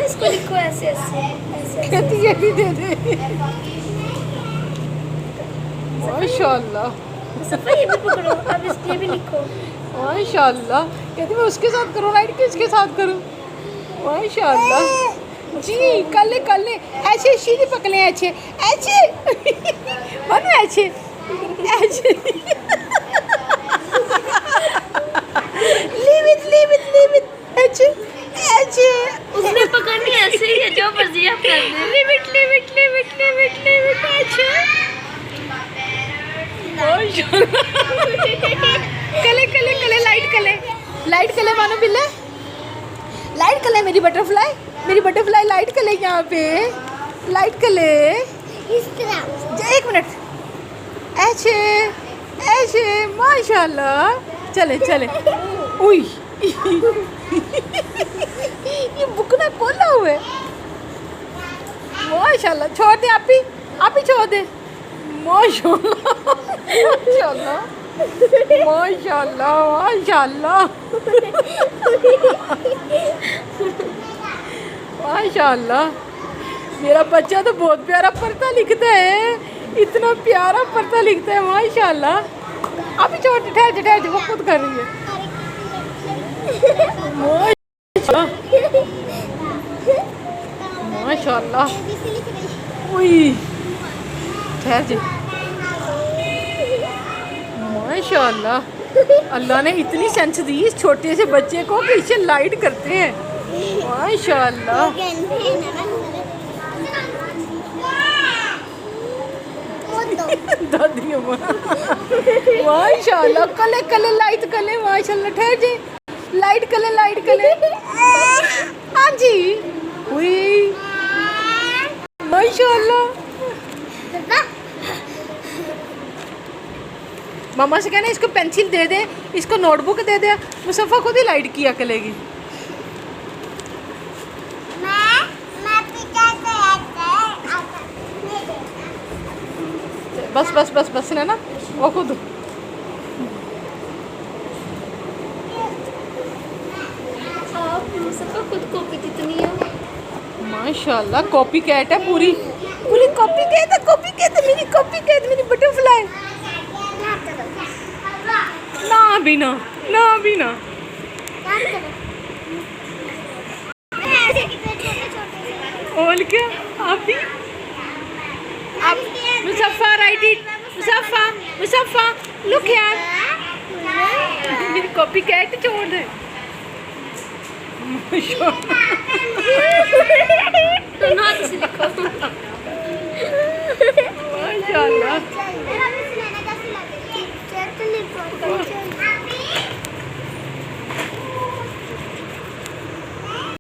इसको लिखो ऐसे ऐसे ऐसे कहती ये भी दे दे। माशाल्लाह। सफा ये भी पकड़ो, अब इसके भी लिखो। माशाल्लाह। कहती मैं उसके साथ करूँ राइट किसके साथ करूँ? माशाल्लाह जी। कर ले ऐसे सीधे पकड़े ऐसे ऐसे बनो ऐसे ऐसे लीव इट ऐसे ऐसे उसने पकड़नी ऐसे ही है, जो मर्जी आप कर ले। लीव इट ऐसे। कले लाइट कले मानो बिल्ले लाइट कले मेरी बटरफ्लाई लाइट कले यहाँ पे लाइट कले इस तरह। एक मिनट ऐसे ऐसे माशाल्लाह। चले उई ये बुकना खोला हुआ है। माशाल्लाह छोड़ दे आप ही छोड़ दे। माशाल्लाह माशाल्लाह। मेरा बच्चा तो बहुत प्यारा पढ़ता लिखता है, इतना प्यारा पढ़ता लिखता है माशाल्लाह। अभी छोड़ ठहर जा वो खुद कर रही है। माशाल्लाह। ठहर जा। माशाल्लाह। अल्लाह ने इतनी सेंस दी इस छोटे से बच्चे को कि इसे लाइट करते हैं। माशाल्लाह। दादी अम्मा माशाल्लाह। कले लाइट कले माशाल्लाह। ठहर जे लाइट कले हाँ जी हुई माशाल्लाह। मामा से कहना इसको पेंसिल दे दे, इसको नोटबुक दे दे, मुसफ़ा खुद ही लाइट किया करेगी। बस ना वो खुद। खुद कॉपी कितनी है माशाल्लाह। कॉपी कैट है पूरी कॉपी कैट है मेरी बटरफ्लाई। ना भी ना और क्या आप मुसफ़ा राइट इट मुसफ़ा लुक यार मेरी कॉपी कैट छोड़ दे। माशाल्लाह।